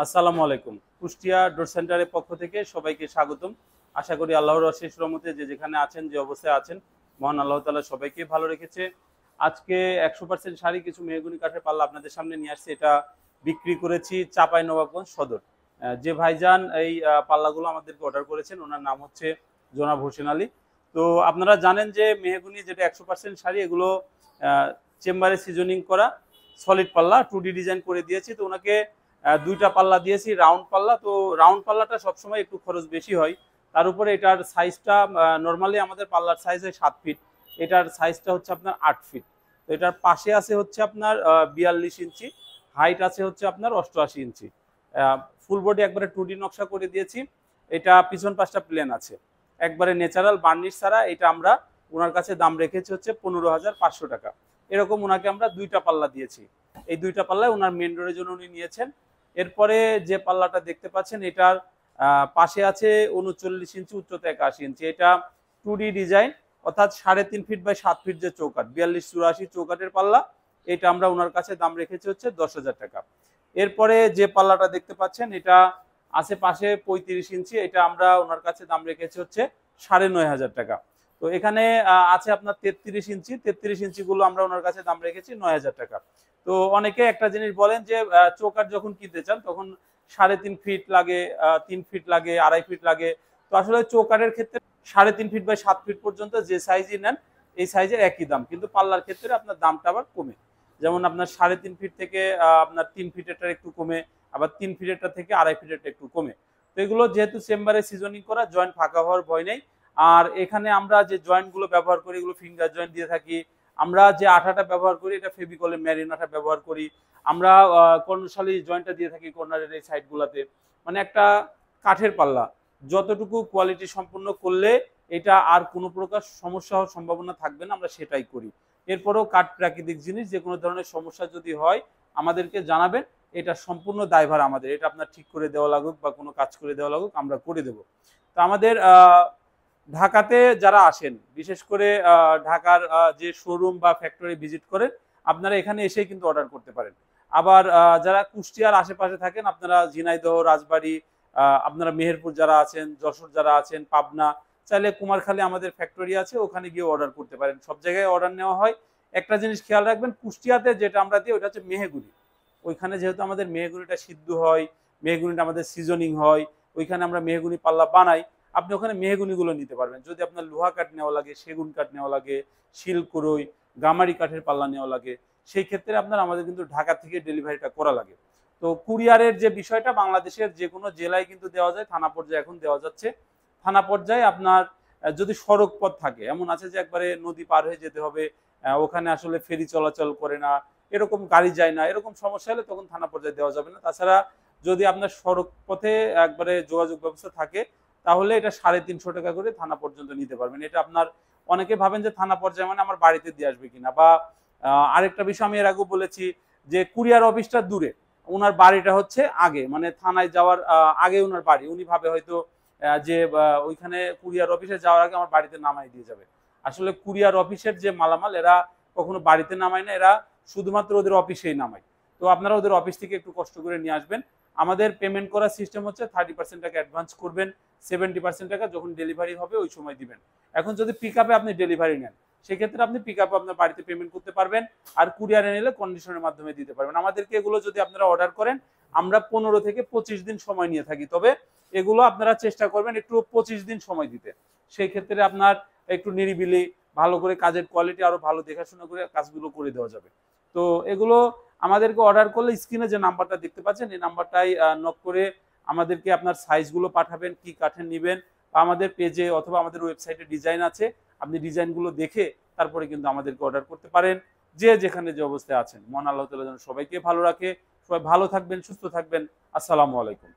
আসসালামু আলাইকুম। কুষ্টিয়া ডোর সেন্টারের পক্ষ থেকে সবাইকে স্বাগতম। আশা করি আল্লাহর অশেষ রহমতে যে যেখানে আছেন, যে অবস্থায় আছেন, মহান আল্লাহ তাআলা সবাইকে ভালো রেখেছে। আজকে 100% শাড়ি কিছু মেহগনি কাঠের পাল্লা আপনাদের সামনে নিয়ে আসছি। এটা বিক্রি করেছি চাঁপাইনবাবগঞ্জ সদর। যে ভাইজান এই পাল্লাগুলো আমাদেরকে অর্ডার করেছেন, ওনার নাম হচ্ছে জনাব হোসেন আলী। তো আপনারা জানেন যে মেহগনি যেটা 100% শাড়ি, এগুলো চেম্বারে সিজনিং করা সলিড পাল্লা 2D ডিজাইন করে দিয়েছি। তো ওনাকে দুইটা পাল্লা দিয়েছি, রাউন্ড পাল্লা। তো রাউন্ড পাল্লাটা সবসময় একটু খরচ বেশি হয়। তার উপরে এটার সাইজটা নর্মালি আমাদের পাল্লার সাইজ হয় 7 ফিট, এটার সাইজটা হচ্ছে আপনার 8 ফিট। তো এটার পাশে আছে হচ্ছে আপনার 42 ইঞ্চি, হাইট আছে হচ্ছে আপনার 88 ইঞ্চি। ফুল বডি একবারে 2D নকশা করে দিয়েছি। এটা পিছন পাশটা প্লেন আছে, একবারে ন্যাচারাল বার্নিশ ছাড়া। এটা আমরা ওনার কাছে দাম রেখেছি হচ্ছে 15,500 টাকা। এরকম ওনাকে আমরা দুইটা পাল্লা দিয়েছি। এই দুইটা পাল্লায় ওনার মেন ডোরের জন্য উনি নিয়েছেন। এরপরে যে পাল্লাটা দেখতে পাচ্ছেন, এটার পাশে আছে 39 ইঞ্চি, উচ্চতা 81 ইঞ্চি। এটা 2D ডিজাইন, অর্থাৎ 3.5 ফিট বাই 7 ফিট যে চৌকাট, 42-84 চৌকাটের পাল্লা। এটা আমরা ওনার কাছে দাম রেখেছি হচ্ছে 10,000 টাকা। এরপরে যে পাল্লাটা দেখতে পাচ্ছেন, এটা আছে পাশে 35 ইঞ্চি। এটা আমরা ওনার কাছে দাম রেখেছি হচ্ছে 9,500 টাকা। তো এখানে আছে আপনার 33 ইঞ্চি। 33 ইঞ্চি গুলো আমরা ওনার কাছে দাম রেখেছি 9,000 টাকা। তো অনেকে একটা জিনিস বলেন যে চৌকাঠ যখন কিনতে চান তখন 3.5 ফিট লাগে, 3 ফিট লাগে, 2.5 ফিট লাগে। তো আসলে চৌকাঠের ক্ষেত্রে 3.5 ফিট বাই 7 ফিট পর্যন্ত যে সাইজই নেন, এই সাইজের একই দাম, কিন্তু পাল্লার ক্ষেত্রে আপনার দামটা আবার কমে। যেমন আপনার 3.5 ফিট থেকে আপনার 3 ফিটেরটা একটু কমে, আবার 3 ফিটেরটা থেকে 2.5 ফিটেরটা একটু কমে। তো এগুলো যেহেতু চেম্বারে সিজনিং করা, জয়েন্ট ফাঁকা হওয়ার ভয় নেই। আর এখানে আমরা যে জয়েন্ট গুলো ব্যবহার করি, এগুলো ফিঙ্গার জয়েন্ট দিয়ে থাকি। আমরা যে আঠাটা ব্যবহার করি, এটা ফেভিকলের ম্যারিন আঠা ব্যবহার করি। আমরা কর্ণশালী জয়েন্টটা দিয়ে থাকি কর্নারের এই সাইড গুলাতে। মানে একটা কাঠের পাল্লা যতটুকু কোয়ালিটি সম্পূর্ণ করলে এটা আর কোনো প্রকার সমস্যা হওয়ার সম্ভাবনা থাকবে না, আমরা সেটাই করি। এরপরেও কাঠ প্রাকৃতিক জিনিস, যে কোনো ধরনের সমস্যা যদি হয় আমাদেরকে জানাবেন। এটা সম্পূর্ণ দায়ভার আমাদের। এটা আপনার ঠিক করে দেওয়া লাগুক বা কোনো কাজ করে দেওয়া লাগুক, আমরা করে দেব। তো আমাদের ঢাকাতে যারা আসেন, বিশেষ করে ঢাকার যে শোরুম বা ফ্যাক্টরি ভিজিট করেন, আপনারা এখানে এসেই কিন্তু অর্ডার করতে পারেন। আবার যারা কুষ্টিয়ার আশেপাশে থাকেন, আপনারা ঝিনাইদহ, রাজবাড়ী, আপনারা মেহেরপুর যারা আছেন, যশোর যারা আছেন, পাবনা, চাইলে কুমারখালী আমাদের ফ্যাক্টরি আছে, ওখানে গিয়ে অর্ডার করতে পারেন। সব জায়গায় অর্ডার নেওয়া হয়। একটা জিনিস খেয়াল রাখবেন, কুষ্টিয়াতে যেটা আমরা দিই ওটা হচ্ছে মেহগুনি। ওইখানে যেহেতু আমাদের মেহগুনিটা সিদ্ধ হয়, মেহগুনিটা আমাদের সিজনিং হয়, ওইখানে আমরা মেহগুনি পাল্লা বানাই। আপনি ওখানে মেহগুনিগুলো নিতে পারবেন। যদি আপনার লোহা কাঠ নেওয়া লাগে, সেগুন কাঠ নেওয়া লাগে, শিলকুরই, গামারি কাঠের পাল্লা নেওয়া লাগে, সেই ক্ষেত্রে আপনার আমাদের কিন্তু ঢাকা থেকে ডেলিভারিটা করা লাগে। তো কুরিয়ারের যে বিষয়টা, বাংলাদেশের যে কোনো জেলায় কিন্তু দেওয়া যায়, থানা পর্যায়ে এখন দেওয়া যাচ্ছে। থানা পর্যায়ে আপনার যদি সড়ক পথ থাকে, এমন আছে যে একবারে নদী পার হয়ে যেতে হবে, ওখানে আসলে ফেরি চলাচল করে না, এরকম গাড়ি যায় না, এরকম সমস্যা হলে তখন থানা পর্যায়ে দেওয়া যাবে না। তাছাড়া যদি আপনার সড়ক পথে একবারে যোগাযোগ ব্যবস্থা থাকে, তাহলে এটা 350 টাকা করে থানা পর্যন্ত নিতে পারবেন। এটা আপনার, অনেকে ভাবেন যে থানা পর্যায়ে মানে আমার বাড়িতে দিয়ে আসবে কিনা। বা আরেকটা বিষয় আমি এর আগেও বলেছি, যে কুরিয়ার অফিসটা দূরে, ওনার বাড়িটা হচ্ছে আগে, মানে থানায় যাওয়ার আগে ওনার বাড়ি। উনি ভাবে হয়তো যে ওইখানে কুরিয়ার অফিসে যাওয়ার আগে আমার বাড়িতে নামাই দিয়ে যাবে। আসলে কুরিয়ার অফিসের যে মালামাল, এরা কখনো বাড়িতে নামায় না, এরা শুধুমাত্র ওদের অফিসেই নামায়। তো আপনারা ওদের অফিস থেকে একটু কষ্ট করে নিয়ে আসবেন। আমাদের পেমেন্ট করার সিস্টেম হচ্ছে 30% টাকা অ্যাডভান্স করবেন, 70% টাকা যখন ডেলিভারি হবে ওই সময় দিবেন। এখন যদি পিক আপে আপনি ডেলিভারি নেন, সেক্ষেত্রে আপনি পিক আপে আপনার বাড়িতে পেমেন্ট করতে পারবেন। আর কুরিয়ারে নিলে কন্ডিশনের মাধ্যমে দিতে পারবেন। আমাদেরকে এগুলো যদি আপনারা অর্ডার করেন, আমরা 15 থেকে 25 দিন সময় নিয়ে থাকি। তবে এগুলো আপনারা চেষ্টা করবেন একটু 25 দিন সময় দিতে। সেই ক্ষেত্রে আপনার একটু নিরিবিলি, ভালো করে কাজের কোয়ালিটি আরো ভালো দেখাশোনা করে কাজগুলো করে দেওয়া যাবে। তো এগুলো আমাদেরকে অর্ডার করলে স্ক্রিনে যে নাম্বারটা দেখতে পাচ্ছেন, এই নাম্বারটাই নক করে আমাদেরকে আপনার সাইজগুলো পাঠাবেন, কি কাঠের নেবেন। বা আমাদের পেজে অথবা আমাদের ওয়েবসাইটে ডিজাইন আছে, আপনি ডিজাইনগুলো দেখে তারপরে কিন্তু আমাদেরকে অর্ডার করতে পারেন। যে যেখানে যে অবস্থায় আছেন, মহান আল্লাহ তাআলা যেন সবাইকে ভালো রাখে। সবাই ভালো থাকবেন, সুস্থ থাকবেন। আসসালামু আলাইকুম।